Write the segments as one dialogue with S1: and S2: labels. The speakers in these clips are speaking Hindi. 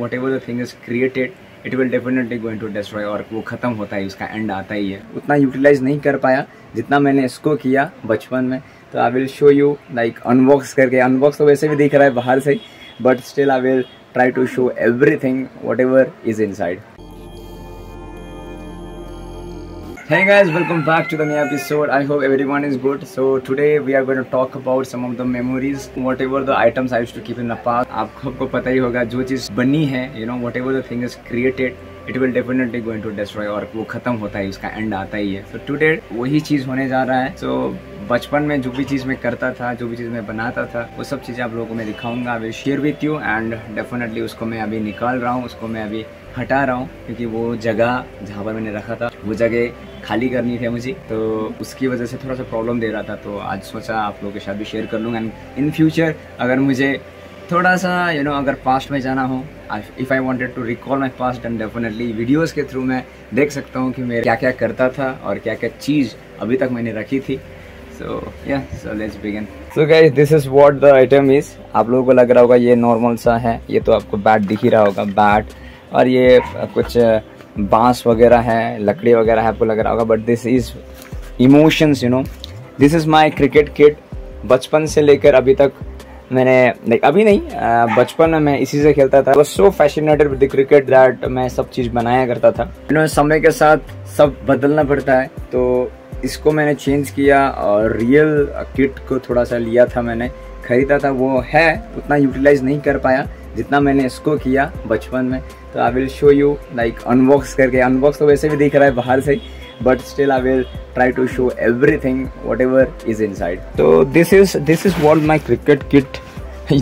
S1: What ever the thing is created it will definitely going to destroy, और वो ख़त्म होता है, उसका एंड आता ही है। उतना यूटिलाइज नहीं कर पाया जितना मैंने इसको किया बचपन में। तो I will show you like unbox करके, अनबॉक्स तो वैसे भी दिख रहा है बाहर से, but still I will try to show everything whatever is inside. Hey guys, welcome back to the new episode. I hope everyone is good. So today we are going to talk about some of the memories, whatever the items I used to keep in the past. आपको पता ही होगा जो चीज़ बनी है, you know, whatever the thing is created it will definitely going to destroy, और वो ख़त्म होता है, उसका एंड आता ही है। So today वही चीज़ होने जा रहा है। So बचपन में जो भी चीज़ मैं करता था, जो भी चीज़ मैं बनाता था, वो सब चीज़ें आप लोगों को मैं दिखाऊंगा, I will share with you, and definitely उसको मैं अभी निकाल रहा हूँ, उसको मैं अभी हटा रहा हूँ, क्योंकि वो जगह जहाँ पर मैंने रखा था वो जगह खाली करनी थी मुझे, तो उसकी वजह से थोड़ा सा प्रॉब्लम दे रहा था। तो आज सोचा आप लोगों के साथ भी शेयर कर लूँगा, एंड इन फ्यूचर अगर मुझे थोड़ा सा अगर पास्ट में जाना हो, if I wanted to recall my past, then definitely videos के थ्रू मैं देख सकता हूँ कि मैं क्या क्या करता था और क्या क्या चीज़ अभी तक मैंने रखी थी। So let's begin. So guys, this is what the item is. आप लोगों को लग रहा होगा ये नॉर्मल सा है, ये तो आपको बैट दिख ही रहा होगा, बैट, और ये कुछ बांस वगैरह है, लकड़ी वगैरह है, आपको लग रहा होगा, but this is emotions, this is my cricket kit. बचपन से लेकर अभी तक मैंने अभी नहीं, बचपन में मैं इसी से खेलता था। So fascinated with the cricket that मैं सब चीज़ बनाया करता था। समय के साथ सब बदलना पड़ता है, तो इसको मैंने चेंज किया और रियल किट को थोड़ा सा लिया था, मैंने ख़रीदा था, वो है उतना यूटिलाइज नहीं कर पाया जितना मैंने इसको किया बचपन में। तो I will show you like unbox करके, अनबॉक्स तो वैसे भी दिख रहा है बाहर से, but still I will try to show everything whatever is inside. तो this is what my cricket kit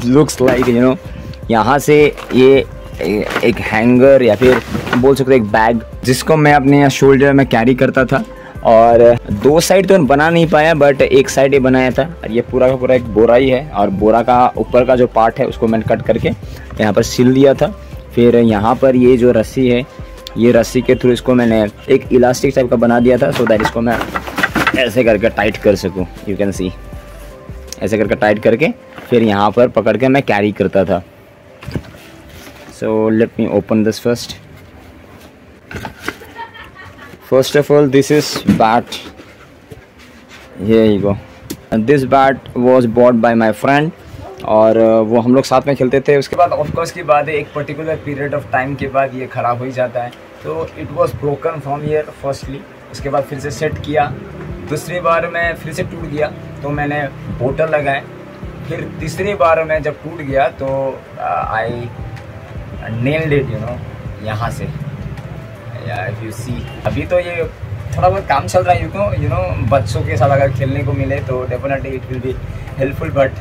S1: looks like, यहाँ से ये एक हैंगर या फिर बोल सकते एक बैग, जिसको मैं अपने शोल्डर में कैरी करता था, और दो साइड तो बना नहीं पाया, बट एक साइड ये बनाया था, और ये पूरा का पूरा एक बोरा ही है, और बोरा का ऊपर का जो पार्ट है उसको मैंने कट करके यहाँ पर सिल दिया था। फिर यहाँ पर ये जो रस्सी है, ये रस्सी के थ्रू इसको मैंने एक इलास्टिक टाइप का बना दिया था, सो दैट इसको मैं ऐसे करके टाइट कर सकूँ, यू कैन सी, ऐसे करके टाइट करके फिर यहाँ पर पकड़ के मैं कैरी करता था। So let me open this first. First of all, this is bat. Here you go. And this bat was bought by my friend. और वो हम लोग साथ में खेलते थे। उसके बाद ऑफकोर्स की बात है, एक पर्टिकुलर पीरियड ऑफ टाइम के बाद ये ख़राब हो ही जाता है। तो it was broken from year firstly, उसके बाद फिर से सेट किया, दूसरी बार में फिर से टूट गया, तो मैंने बोतल लगाए, फिर तीसरी बार में जब टूट गया तो आई नेल्ड इट, यहाँ से, if you see, अभी तो ये थोड़ा बहुत काम चल रहा है, बच्चों के साथ अगर खेलने को मिले तो definitely it will be helpful, but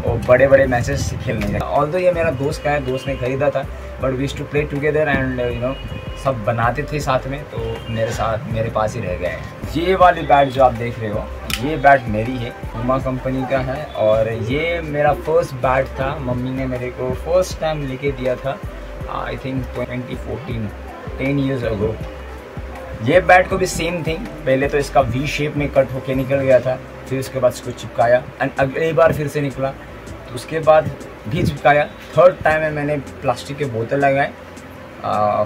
S1: वो बड़े बड़े मैचेस खेलने का। ऑल्दो ये मेरा दोस्त का है, दोस्त ने खरीदा था, but we used to play together, and सब बनाते थे साथ में, तो मेरे पास ही रह गए हैं। ये वाली बैट जो आप देख रहे हो, ये बैट मेरी है, पुमा कंपनी का है, और ये मेरा फर्स्ट बैट था, मम्मी ने मेरे को फर्स्ट टाइम लेके दिया था, आई थिंक 2014, 10 years ago। ये बैट को भी सेम थिंग, पहले तो इसका वी शेप में कट होके निकल गया था, फिर उसके बाद इसको चिपकाया, एंड अगली बार फिर से निकला, तो उसके बाद भी चिपकाया, थर्ड टाइम में मैंने प्लास्टिक के बोतल लगाए,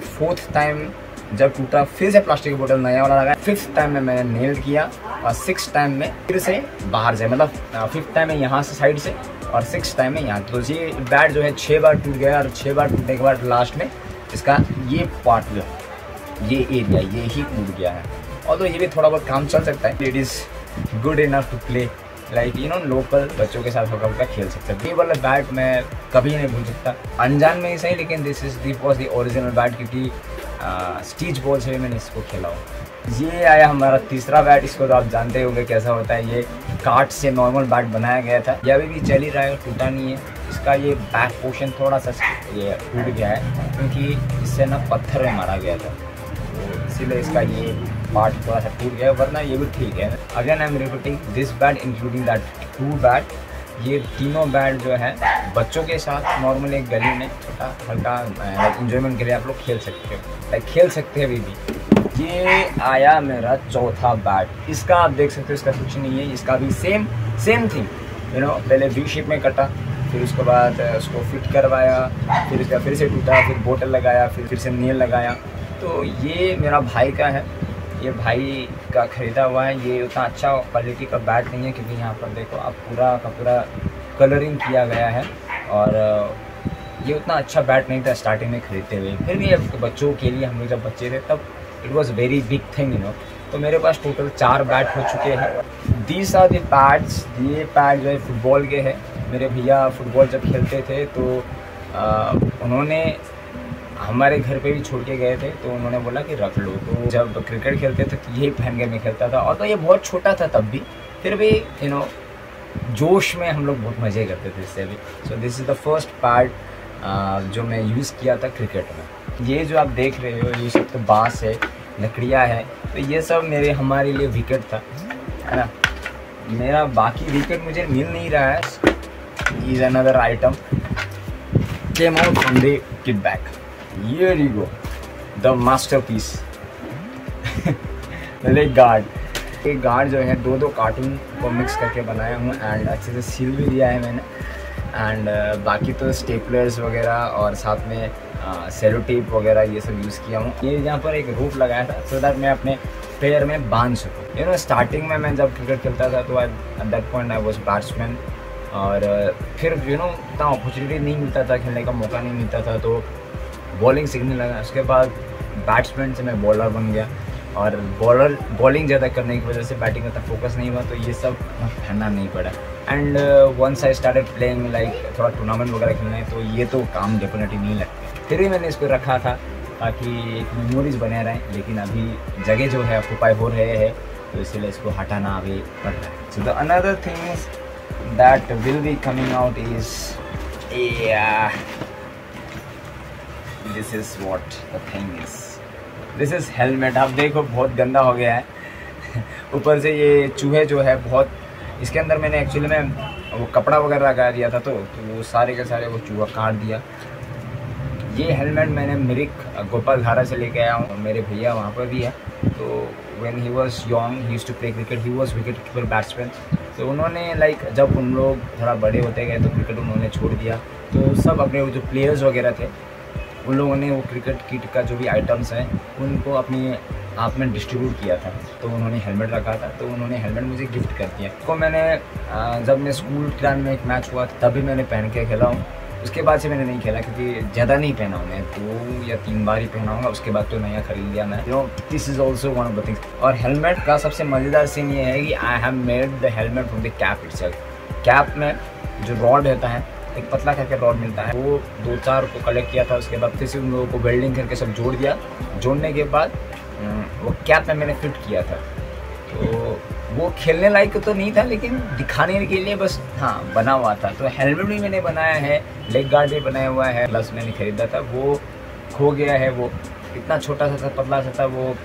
S1: फोर्थ टाइम जब टूटा फिर से प्लास्टिक की बोतल नया वाला लगाया, फिफ्थ टाइम में मैंने नेल किया, और सिक्स टाइम में फिर से बाहर से, मतलब फिफ्थ टाइम में यहाँ से साइड से, और सिक्स टाइम में यहाँ। तो ये बैट जो है 6 बार टूट गया, और 6 बार टूटने के बाद लास्ट में इसका ये पार्ट, ये एरिया ये ही टूट गया है। और तो ये भी थोड़ा बहुत काम चल सकता है, it is good enough to play like local बच्चों के साथ हल्का खेल सकते हैं। ये वाला बैट मैं कभी नहीं भूल सकता, अनजान में ही सही, लेकिन this was the original bat, क्योंकि स्टीच बॉल से भी मैंने इसको खेला हूँ। ये आया हमारा तीसरा बैट, इसको तो आप जानते होंगे कैसा होता है, ये काठ से नॉर्मल बैट बनाया गया था, ये अभी भी चल ही रहा है, टूटा नहीं है। इसका ये बैक पोर्शन थोड़ा सा ये टूट गया है, क्योंकि इससे ना पत्थर में मारा गया था, इसीलिए इसका ये पार्ट थोड़ा सा टूट गया, वरना ये भी ठीक है। Again I am repeating, this bat including that 2 bat, ये तीनों बैट जो है बच्चों के साथ नॉर्मली एक गली में छोटा हल्का एंजॉयमेंट के लिए आप लोग खेल सकते हो, लाइक खेल सकते हैं अभी भी। ये आया मेरा चौथा बैट, इसका आप देख सकते हो, इसका कुछ नहीं है, इसका भी सेम थिंग, पहले वी शेप में कटा, फिर उसके बाद उसको फिट करवाया, फिर उसका फिर से टूटा, फिर बोतल लगाया, फिर से नेल लगाया। तो ये मेरा भाई का है, ये भाई का ख़रीदा हुआ है। ये उतना अच्छा क्वालिटी का बैट नहीं है क्योंकि यहाँ पर देखो आप पूरा का पूरा कलरिंग किया गया है, और ये उतना अच्छा बैट नहीं था स्टार्टिंग में ख़रीदते हुए। फिर भी अब बच्चों के लिए, हम लोग जब बच्चे थे तब it was very big thing, you know. तो मेरे पास टोटल 4 बैट हो चुके हैं। These are the bats. ये बैट जो है फुटबॉल के हैं। मेरे भैया फुटबॉल जब खेलते थे तो उन्होंने हमारे घर पे भी छोड़ के गए थे, तो उन्होंने बोला कि रख लो। तो जब क्रिकेट खेलते थे तो यही पहन के मैं खेलता था, और तो ये बहुत छोटा था तब भी, फिर भी यू नो जोश में हम लोग बहुत मज़े करते थे इससे भी। So this is the first part जो मैं यूज़ किया था क्रिकेट में। ये जो आप देख रहे हो ये सब तो बाँस है, लकड़ियाँ है, तो ये सब हमारे लिए विकेट था, है ना। मेरा बाकी विकेट मुझे मिल नहीं रहा है। Is another item came out from the kit bag. Here you go, the masterpiece. Leg guard. एक गार्ड जो है दो कार्टून को मिक्स करके बनाया हूँ, एंड अच्छे से सील भी दिया है मैंने। एंड बाकी तो स्टेपलर्स वगैरह और साथ में सेलो टेप वगैरह ये सब यूज़ किया हूँ। ये यहाँ पर एक रूप लगाया था सो दैट मैं अपने प्लेयर में बांध सकूँ। यू नो स्टार्टिंग में मैं जब क्रिकेट खेलता था तो at that point I was batsman, और फिर यू नो उतना अपॉर्चुनिटी नहीं मिलता था, खेलने का मौका नहीं मिलता था, तो बॉलिंग सीखने लगा। उसके बाद बैट्समैन से मैं बॉलर बन गया, और बॉलिंग ज़्यादा करने की वजह से बैटिंग का फोकस नहीं हुआ, तो ये सब पहनना नहीं पड़ा। And once I started playing like थोड़ा टूर्नामेंट वगैरह खेलना है, तो ये तो काम डेफिनेटली नहीं लगते। फिर भी मैंने इसको रखा था ताकि एक मेमोरीज बने रहें, लेकिन अभी जगह जो है ऑक्यूपाई हो रहे हैं, तो इसीलिए इसको हटाना अभी पड़ रहा है। So the another things that will be coming out is this is what the thing is, this is helmet. आप देखो बहुत गंदा हो गया है ऊपर से ये चूहे जो है बहुत, इसके अंदर मैंने एक्चुअली में वो कपड़ा वगैरह लगा दिया था, तो वो सारे के सारे वो चूहा काट दिया। ये हेलमेट मैंने मिरिक गोपाल धारा से लेके आया हूँ, मेरे भैया वहाँ पर भी है। तो when he was young he used to play cricket, he was wicket keeper batsman. तो उन्होंने लाइक जब उन लोग थोड़ा बड़े होते गए तो क्रिकेट उन्होंने छोड़ दिया, तो सब अपने वो जो प्लेयर्स वगैरह थे उन लोगों ने वो क्रिकेट किट का जो भी आइटम्स हैं उनको अपने आप में डिस्ट्रीब्यूट किया था। तो उन्होंने हेलमेट रखा था, तो उन्होंने हेलमेट मुझे गिफ्ट कर दिया। तो मैंने जब मैं स्कूल टाइम में एक मैच हुआ तभी मैंने पहन के खेला हूँ। उसके बाद से मैंने नहीं खेला क्योंकि ज़्यादा नहीं पहना हूँ, मैं 2 या 3 बार ही पहना हूँगा, उसके बाद तो नया खरीद लिया मैं। You know this is also one of the things. और हेलमेट का सबसे मज़ेदार सीन ये है कि I have made the helmet from the cap itself. Cap में जो रॉड रहता है, एक पतला करके रॉड मिलता है, वो 2-4 को कलेक्ट किया था। उसके बाद फिर से उन लोगों को वेल्डिंग करके सब जोड़ दिया। जोड़ने के बाद वो कैप में मैंने फिट किया था। तो वो खेलने लायक तो नहीं था, लेकिन दिखाने के लिए बस हाँ बना हुआ था। तो हेलमेट भी मैंने बनाया है, लेग गार्ड भी बनाया हुआ है। ग्लव्स मैंने खरीदा था, वो खो गया है। वो इतना छोटा सा था, पतला सा था, वो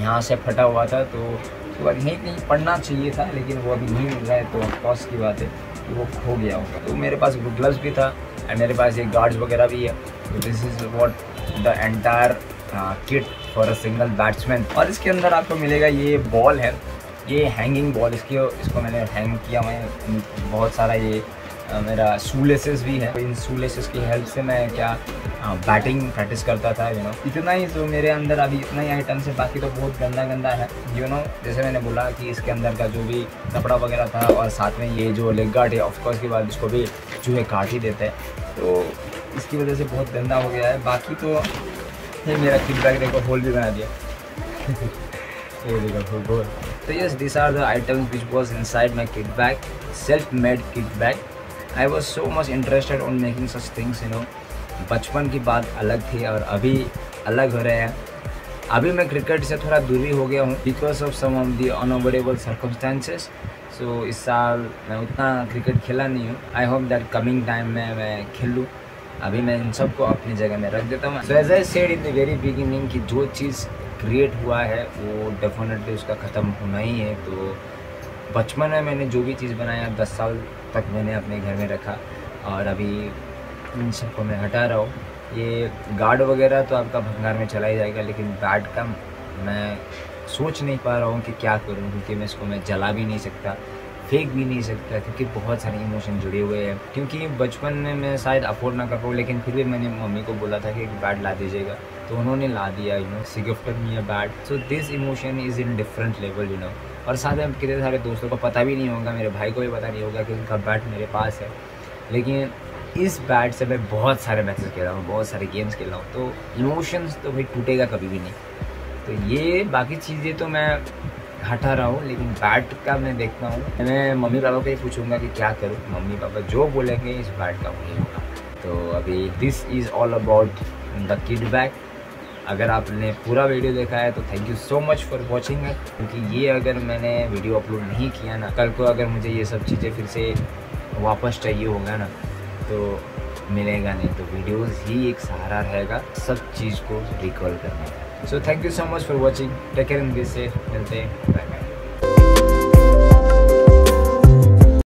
S1: यहाँ से फटा हुआ था। तो उसके बाद यहीं कहीं पड़ना चाहिए था, लेकिन वो अभी नहीं मिल रहा है, तो ऑफकोर्स की बात है कि वो खो गया होगा। तो मेरे पास ग्लव्स भी था एंड मेरे पास ये गार्ड्स वगैरह भी है। तो this is what the entire kit for a single batsman. और इसके अंदर आपको मिलेगा ये बॉल है, ये हैंगिंग बॉल, इसको मैंने हैंग किया। मैं बहुत सारा ये मेरा शू लेसेस भी है। इन शू लेसेस की हेल्प से मैं क्या बैटिंग प्रैक्टिस करता था। यू नो इतना ही जो मेरे अंदर अभी इतना ही आइटम्स है, बाकी तो बहुत गंदा गंदा है। यू नो जैसे मैंने बोला कि इसके अंदर का जो भी कपड़ा वगैरह था, और साथ में ये जो लेग गार्ड है ऑफकोर्स के बाद इसको भी चूहे काट ही देते हैं, तो इसकी वजह से बहुत गंदा हो गया है। बाकी तो ये मेरा किट बैग देखो होल भी बना दिया ये देखो होल। तो yes this are the items which was inside my kit bag, self made kit bag. I was so much interested on making such things. You know बचपन की बात अलग थी और अभी अलग हो रहे हैं। अभी मैं क्रिकेट से थोड़ा दूरी हो गया हूँ because of some of the unavoidable circumstances. So इस साल मैं उतना क्रिकेट खेला नहीं हूँ। I hope that coming time में मैं खेलूँ। अभी मैं इन सबको अपनी जगह में रख देता हूँ। So as I said in the very beginning कि जो चीज़ क्रिएट हुआ है वो डेफिनेटली उसका ख़त्म होना ही है। तो बचपन में मैंने जो भी चीज़ बनाया 10 साल तक मैंने अपने घर में रखा, और अभी इन सबको मैं हटा रहा हूँ। ये गार्ड वगैरह तो आपका भंगार में चला ही जाएगा, लेकिन बैट का मैं सोच नहीं पा रहा हूँ कि क्या करूँ, क्योंकि मैं इसको मैं जला भी नहीं सकता। फेंक भी नहीं सकता क्योंकि बहुत सारे इमोशन जुड़े हुए हैं। क्योंकि बचपन में मैं शायद अफोर्ड ना कर पाऊँ, लेकिन फिर भी मैंने मम्मी को बोला था कि एक बैट ला दीजिएगा, तो उन्होंने ला दिया। She gifted me a bat. So this emotion is in different level और साथ में कितने सारे दोस्तों को पता भी नहीं होगा, मेरे भाई को भी पता नहीं होगा कि उनका बैट मेरे पास है, लेकिन इस बैट से मैं बहुत सारे मैचेस खेला हूँ, बहुत सारे गेम्स खेला हूँ। तो इमोशंस तो भाई टूटेगा कभी भी नहीं। तो ये बाकी चीज़ें तो मैं हटा रहा हूँ, लेकिन बैट का मैं देखता हूँ। मैं मम्मी पापा को ही पूछूंगा कि क्या करूँ, मम्मी पापा जो बोलेंगे इस बैट का वही होगा। तो अभी this is all about the kid bag. अगर आपने पूरा वीडियो देखा है तो thank you so much for watching it, क्योंकि ये अगर मैंने वीडियो अपलोड नहीं किया ना, कल को अगर मुझे ये सब चीज़ें फिर से वापस चाहिए होगा ना तो मिलेगा नहीं। तो वीडियोस ही एक सहारा रहेगा सब चीज़ को रिकॉल करने का। So thank you so much for watching, take care and be safe. मिलते हैं, बाय बाय।